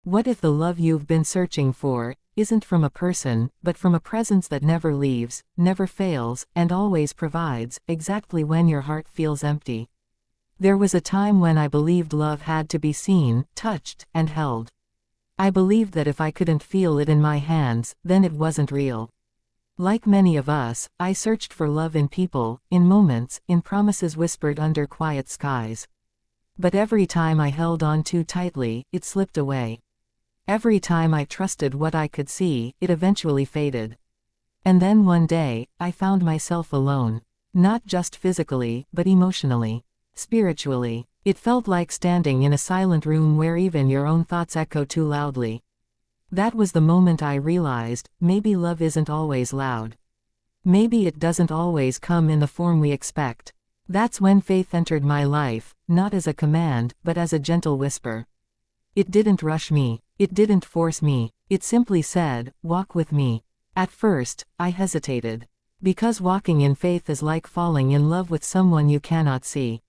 What if the love you've been searching for isn't from a person, but from a presence that never leaves, never fails, and always provides, exactly when your heart feels empty? There was a time when I believed love had to be seen, touched, and held. I believed that if I couldn't feel it in my hands, then it wasn't real. Like many of us, I searched for love in people, in moments, in promises whispered under quiet skies. But every time I held on too tightly, it slipped away. Every time I trusted what I could see, it eventually faded. And then one day, I found myself alone. Not just physically, but emotionally. Spiritually. It felt like standing in a silent room where even your own thoughts echo too loudly. That was the moment I realized, maybe love isn't always loud. Maybe it doesn't always come in the form we expect. That's when faith entered my life, not as a command, but as a gentle whisper. It didn't rush me. It didn't force me. It simply said, "Walk with me." At first, I hesitated. Because walking in faith is like falling in love with someone you cannot see.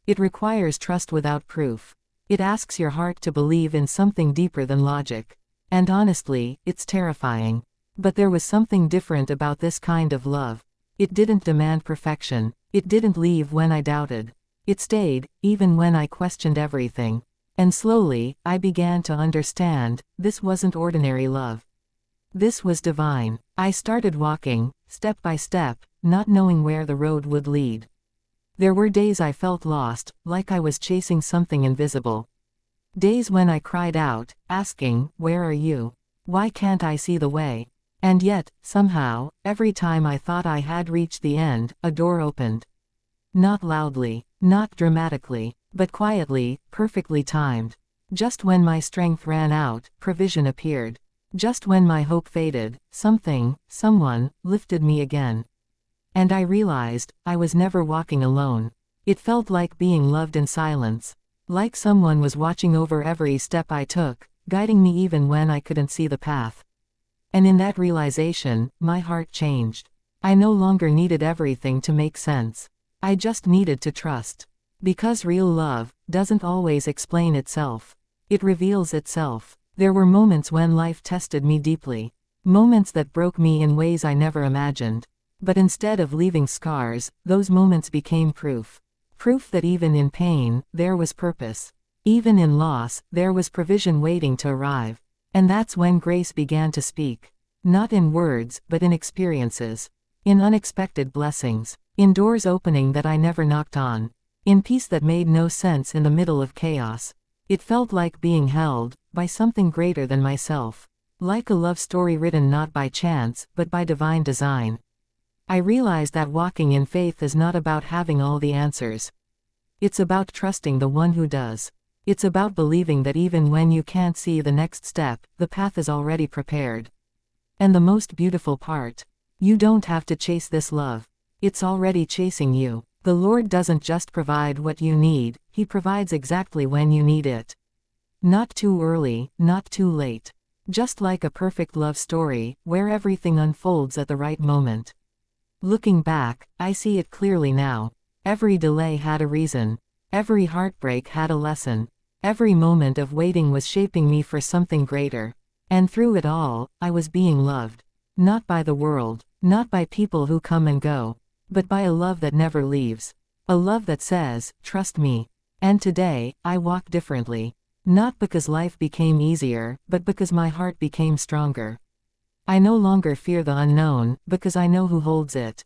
It requires trust without proof. It asks your heart to believe in something deeper than logic. And honestly, it's terrifying. But there was something different about this kind of love. It didn't demand perfection. It didn't leave when I doubted. It stayed, even when I questioned everything. And slowly, I began to understand, this wasn't ordinary love. This was divine. I started walking, step by step, not knowing where the road would lead. There were days I felt lost, like I was chasing something invisible. Days when I cried out, asking, "Where are you? Why can't I see the way?" And yet, somehow, every time I thought I had reached the end, a door opened. Not loudly, not dramatically, but quietly, perfectly timed. Just when my strength ran out, provision appeared. Just when my hope faded, someone, lifted me again. And I realized, I was never walking alone. It felt like being loved in silence. Like someone was watching over every step I took, guiding me even when I couldn't see the path. And in that realization, my heart changed. I no longer needed everything to make sense. I just needed to trust. Because real love doesn't always explain itself. It reveals itself. There were moments when life tested me deeply. Moments that broke me in ways I never imagined. But instead of leaving scars, those moments became proof. Proof that even in pain, there was purpose. Even in loss, there was provision waiting to arrive. And that's when grace began to speak. Not in words, but in experiences. In unexpected blessings. In doors opening that I never knocked on. In peace that made no sense in the middle of chaos. It felt like being held, by something greater than myself. Like a love story written not by chance, but by divine design. I realized that walking in faith is not about having all the answers. It's about trusting the one who does. It's about believing that even when you can't see the next step, the path is already prepared. And the most beautiful part, you don't have to chase this love. It's already chasing you. The Lord doesn't just provide what you need, He provides exactly when you need it. Not too early, not too late. Just like a perfect love story, where everything unfolds at the right moment. Looking back, I see it clearly now. Every delay had a reason. Every heartbreak had a lesson. Every moment of waiting was shaping me for something greater. And through it all, I was being loved. Not by the world, not by people who come and go, but by a love that never leaves. A love that says, "Trust me." And today, I walk differently. Not because life became easier, but because my heart became stronger. I no longer fear the unknown, because I know who holds it.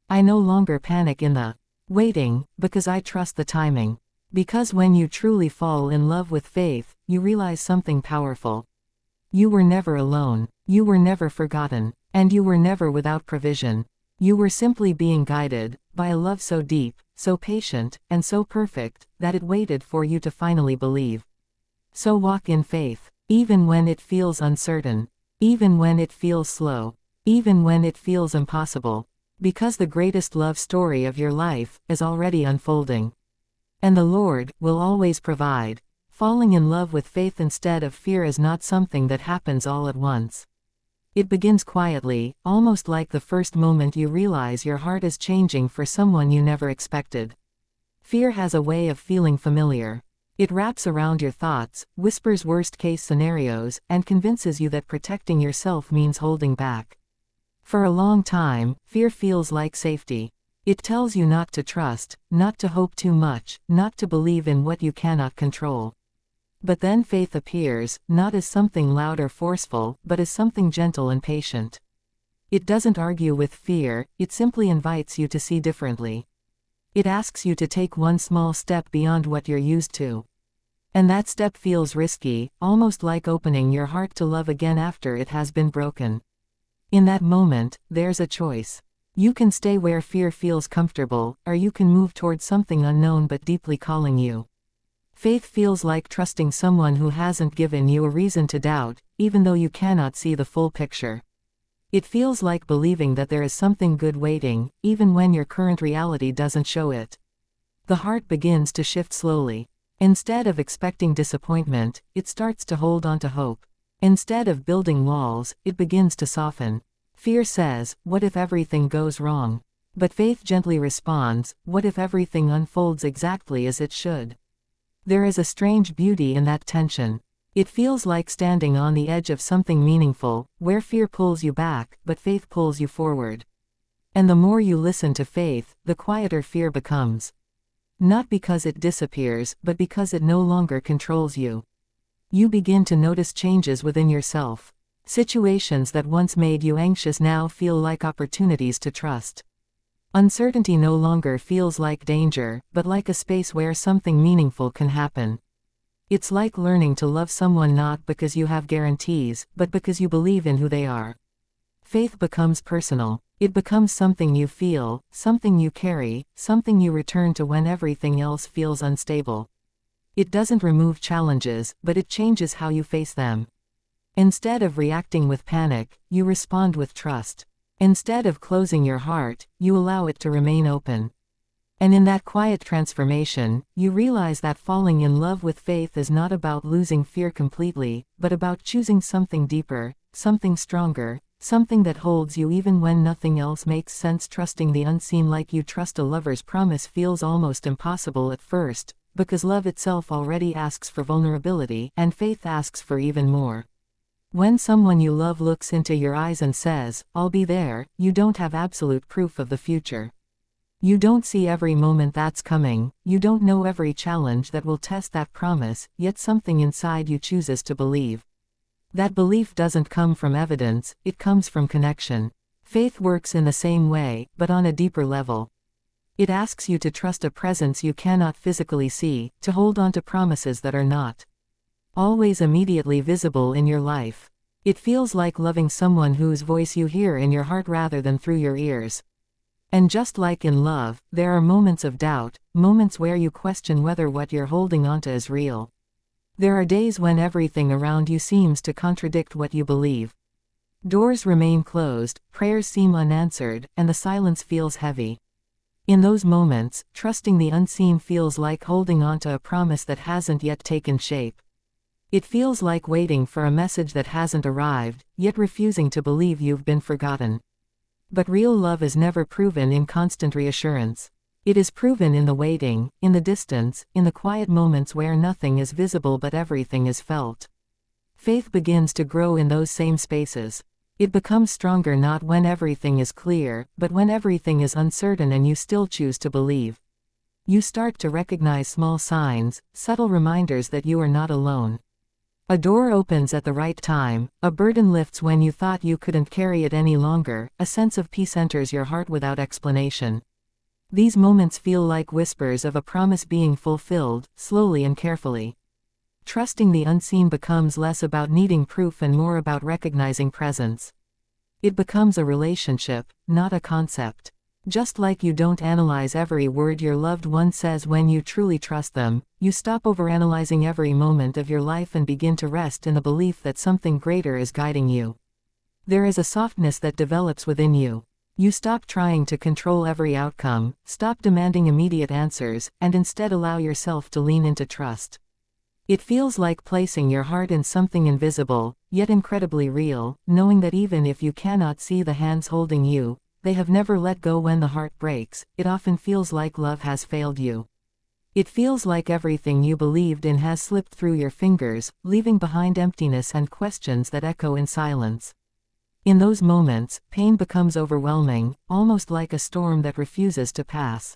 I no longer panic in the waiting, because I trust the timing. Because when you truly fall in love with faith, you realize something powerful. You were never alone. You were never forgotten. And you were never without provision. You were simply being guided, by a love so deep, so patient, and so perfect, that it waited for you to finally believe. So walk in faith, even when it feels uncertain. Even when it feels slow. Even when it feels impossible. Because the greatest love story of your life is already unfolding. And the Lord will always provide. Falling in love with faith instead of fear is not something that happens all at once. It begins quietly, almost like the first moment you realize your heart is changing for someone you never expected. Fear has a way of feeling familiar. It wraps around your thoughts, whispers worst-case scenarios, and convinces you that protecting yourself means holding back. For a long time, fear feels like safety. It tells you not to trust, not to hope too much, not to believe in what you cannot control. But then faith appears, not as something loud or forceful, but as something gentle and patient. It doesn't argue with fear, it simply invites you to see differently. It asks you to take one small step beyond what you're used to. And that step feels risky, almost like opening your heart to love again after it has been broken. In that moment, there's a choice. You can stay where fear feels comfortable, or you can move towards something unknown but deeply calling you. Faith feels like trusting someone who hasn't given you a reason to doubt, even though you cannot see the full picture. It feels like believing that there is something good waiting, even when your current reality doesn't show it. The heart begins to shift slowly. Instead of expecting disappointment, it starts to hold on to hope. Instead of building walls, it begins to soften. Fear says, "What if everything goes wrong?" But faith gently responds, "What if everything unfolds exactly as it should?" There is a strange beauty in that tension. It feels like standing on the edge of something meaningful, where fear pulls you back, but faith pulls you forward. And the more you listen to faith, the quieter fear becomes. Not because it disappears, but because it no longer controls you. You begin to notice changes within yourself. Situations that once made you anxious now feel like opportunities to trust. Uncertainty no longer feels like danger, but like a space where something meaningful can happen. It's like learning to love someone not because you have guarantees, but because you believe in who they are. Faith becomes personal. It becomes something you feel, something you carry, something you return to when everything else feels unstable. It doesn't remove challenges, but it changes how you face them. Instead of reacting with panic, you respond with trust. Instead of closing your heart, you allow it to remain open. And in that quiet transformation, you realize that falling in love with faith is not about losing fear completely, but about choosing something deeper, something stronger, something that holds you even when nothing else makes sense. Trusting the unseen like you trust a lover's promise feels almost impossible at first, because love itself already asks for vulnerability, and faith asks for even more. When someone you love looks into your eyes and says, "I'll be there," you don't have absolute proof of the future. You don't see every moment that's coming, you don't know every challenge that will test that promise, yet something inside you chooses to believe. That belief doesn't come from evidence, it comes from connection. Faith works in the same way, but on a deeper level. It asks you to trust a presence you cannot physically see, to hold on to promises that are not always immediately visible in your life. It feels like loving someone whose voice you hear in your heart rather than through your ears. And just like in love, there are moments of doubt, moments where you question whether what you're holding onto is real. There are days when everything around you seems to contradict what you believe. Doors remain closed, prayers seem unanswered, and the silence feels heavy. In those moments, trusting the unseen feels like holding onto a promise that hasn't yet taken shape. It feels like waiting for a message that hasn't arrived, yet refusing to believe you've been forgotten. But real love is never proven in constant reassurance. It is proven in the waiting, in the distance, in the quiet moments where nothing is visible but everything is felt. Faith begins to grow in those same spaces. It becomes stronger not when everything is clear, but when everything is uncertain and you still choose to believe. You start to recognize small signs, subtle reminders that you are not alone. A door opens at the right time, a burden lifts when you thought you couldn't carry it any longer, a sense of peace enters your heart without explanation. These moments feel like whispers of a promise being fulfilled, slowly and carefully. Trusting the unseen becomes less about needing proof and more about recognizing presence. It becomes a relationship, not a concept. Just like you don't analyze every word your loved one says when you truly trust them, you stop overanalyzing every moment of your life and begin to rest in the belief that something greater is guiding you. There is a softness that develops within you. You stop trying to control every outcome, stop demanding immediate answers, and instead allow yourself to lean into trust. It feels like placing your heart in something invisible, yet incredibly real, knowing that even if you cannot see the hands holding you, they have never let go. When the heart breaks, it often feels like love has failed you. It feels like everything you believed in has slipped through your fingers, leaving behind emptiness and questions that echo in silence. In those moments, pain becomes overwhelming, almost like a storm that refuses to pass.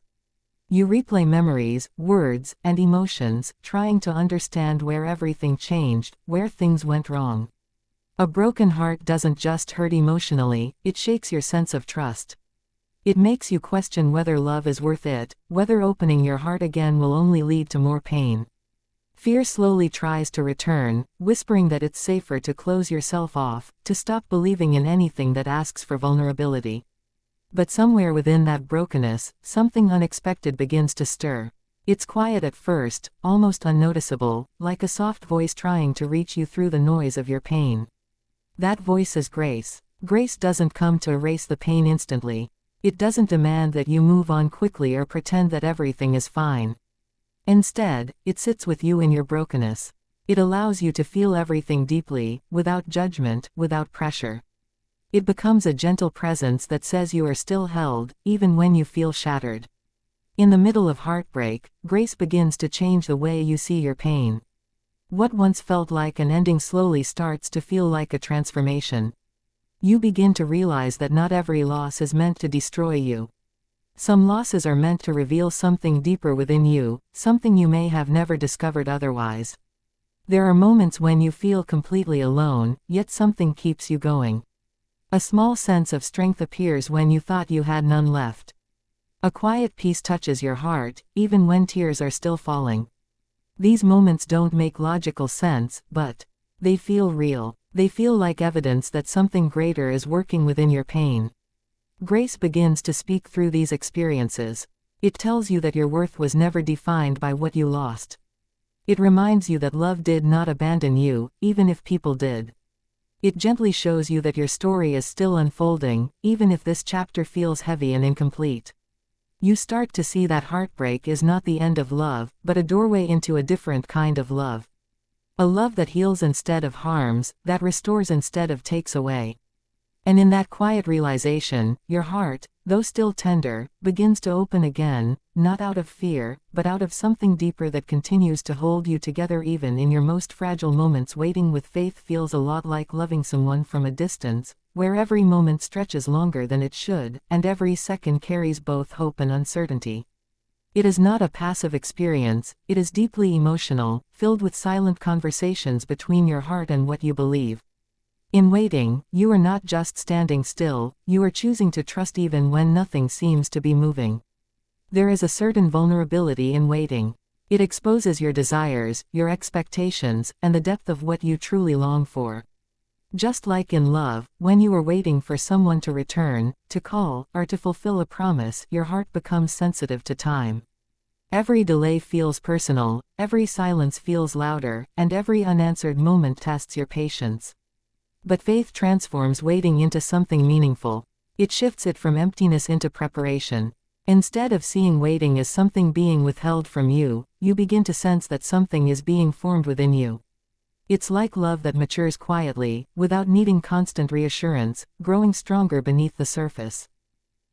You replay memories, words, and emotions, trying to understand where everything changed, where things went wrong. A broken heart doesn't just hurt emotionally, it shakes your sense of trust. It makes you question whether love is worth it, whether opening your heart again will only lead to more pain. Fear slowly tries to return, whispering that it's safer to close yourself off, to stop believing in anything that asks for vulnerability. But somewhere within that brokenness, something unexpected begins to stir. It's quiet at first, almost unnoticeable, like a soft voice trying to reach you through the noise of your pain. That voice is grace. Grace doesn't come to erase the pain instantly. It doesn't demand that you move on quickly or pretend that everything is fine. Instead, it sits with you in your brokenness. It allows you to feel everything deeply, without judgment, without pressure. It becomes a gentle presence that says you are still held, even when you feel shattered. In the middle of heartbreak, grace begins to change the way you see your pain. What once felt like an ending slowly starts to feel like a transformation. You begin to realize that not every loss is meant to destroy you. Some losses are meant to reveal something deeper within you, something you may have never discovered otherwise. There are moments when you feel completely alone, yet something keeps you going. A small sense of strength appears when you thought you had none left. A quiet peace touches your heart, even when tears are still falling. These moments don't make logical sense, but they feel real. They feel like evidence that something greater is working within your pain. Grace begins to speak through these experiences. It tells you that your worth was never defined by what you lost. It reminds you that love did not abandon you, even if people did. It gently shows you that your story is still unfolding, even if this chapter feels heavy and incomplete. You start to see that heartbreak is not the end of love, but a doorway into a different kind of love. A love that heals instead of harms, that restores instead of takes away. And in that quiet realization, your heart, though still tender, begins to open again, not out of fear, but out of something deeper that continues to hold you together even in your most fragile moments. Waiting with faith feels a lot like loving someone from a distance, where every moment stretches longer than it should, and every second carries both hope and uncertainty. It is not a passive experience, it is deeply emotional, filled with silent conversations between your heart and what you believe. In waiting, you are not just standing still, you are choosing to trust even when nothing seems to be moving. There is a certain vulnerability in waiting. It exposes your desires, your expectations, and the depth of what you truly long for. Just like in love, when you are waiting for someone to return, to call, or to fulfill a promise, your heart becomes sensitive to time. Every delay feels personal, every silence feels louder, and every unanswered moment tests your patience. But faith transforms waiting into something meaningful. It shifts it from emptiness into preparation. Instead of seeing waiting as something being withheld from you, you begin to sense that something is being formed within you. It's like love that matures quietly, without needing constant reassurance, growing stronger beneath the surface.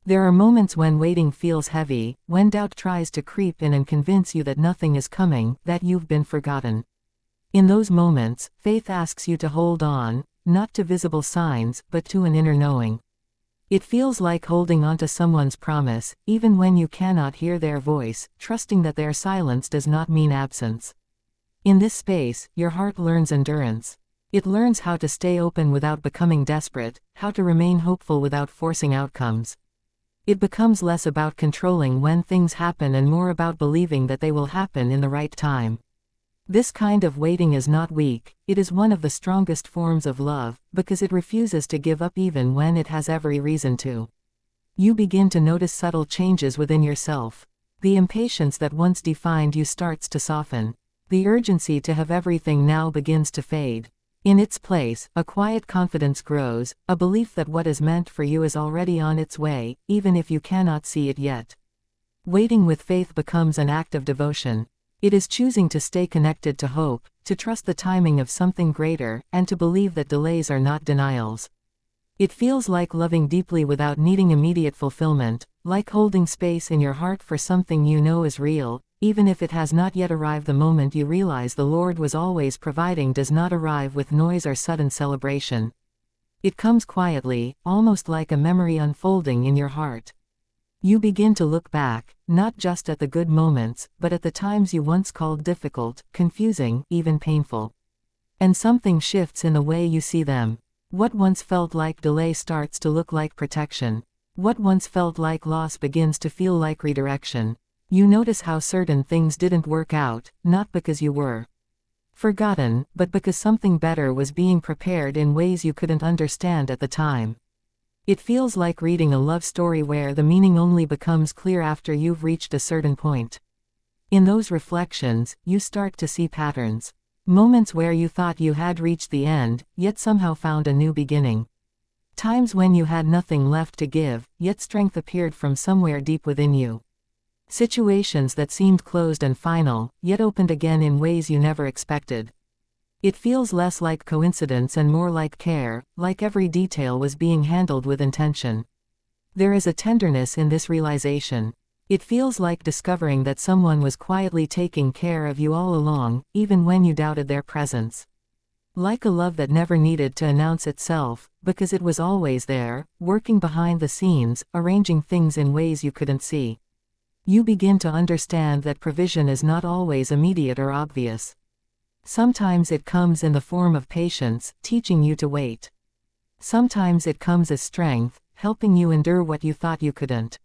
There are moments when waiting feels heavy, when doubt tries to creep in and convince you that nothing is coming, that you've been forgotten. In those moments, faith asks you to hold on, not to visible signs, but to an inner knowing. It feels like holding onto someone's promise, even when you cannot hear their voice, trusting that their silence does not mean absence. In this space, your heart learns endurance. It learns how to stay open without becoming desperate, how to remain hopeful without forcing outcomes. It becomes less about controlling when things happen and more about believing that they will happen in the right time. This kind of waiting is not weak, it is one of the strongest forms of love, because it refuses to give up even when it has every reason to. You begin to notice subtle changes within yourself. The impatience that once defined you starts to soften. The urgency to have everything now begins to fade. In its place, a quiet confidence grows, a belief that what is meant for you is already on its way, even if you cannot see it yet. Waiting with faith becomes an act of devotion. It is choosing to stay connected to hope, to trust the timing of something greater, and to believe that delays are not denials. It feels like loving deeply without needing immediate fulfillment, like holding space in your heart for something you know is real, even if it has not yet arrived. The moment you realize the Lord was always providing does not arrive with noise or sudden celebration. It comes quietly, almost like a memory unfolding in your heart. You begin to look back, not just at the good moments, but at the times you once called difficult, confusing, even painful. And something shifts in the way you see them. What once felt like delay starts to look like protection. What once felt like loss begins to feel like redirection. You notice how certain things didn't work out, not because you were forgotten, but because something better was being prepared in ways you couldn't understand at the time. It feels like reading a love story where the meaning only becomes clear after you've reached a certain point. In those reflections, you start to see patterns. Moments where you thought you had reached the end, yet somehow found a new beginning. Times when you had nothing left to give, yet strength appeared from somewhere deep within you. Situations that seemed closed and final, yet opened again in ways you never expected. It feels less like coincidence and more like care, like every detail was being handled with intention. There is a tenderness in this realization. It feels like discovering that someone was quietly taking care of you all along, even when you doubted their presence. Like a love that never needed to announce itself, because it was always there, working behind the scenes, arranging things in ways you couldn't see. You begin to understand that provision is not always immediate or obvious. Sometimes it comes in the form of patience, teaching you to wait. Sometimes it comes as strength, helping you endure what you thought you couldn't.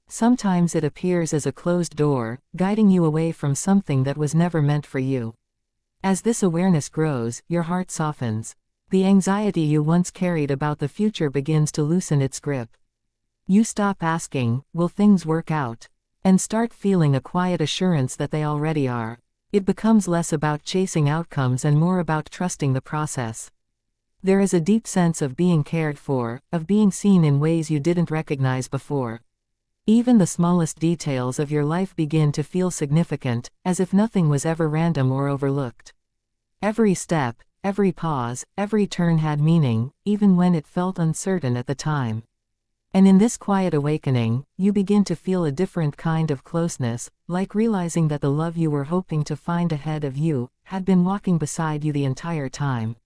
Sometimes it appears as a closed door, guiding you away from something that was never meant for you. As this awareness grows, your heart softens. The anxiety you once carried about the future begins to loosen its grip. You stop asking, "Will things work out?" and start feeling a quiet assurance that they already are. It becomes less about chasing outcomes and more about trusting the process. There is a deep sense of being cared for, of being seen in ways you didn't recognize before. Even the smallest details of your life begin to feel significant, as if nothing was ever random or overlooked. Every step, every pause, every turn had meaning, even when it felt uncertain at the time. And in this quiet awakening, you begin to feel a different kind of closeness, like realizing that the love you were hoping to find ahead of you had been walking beside you the entire time.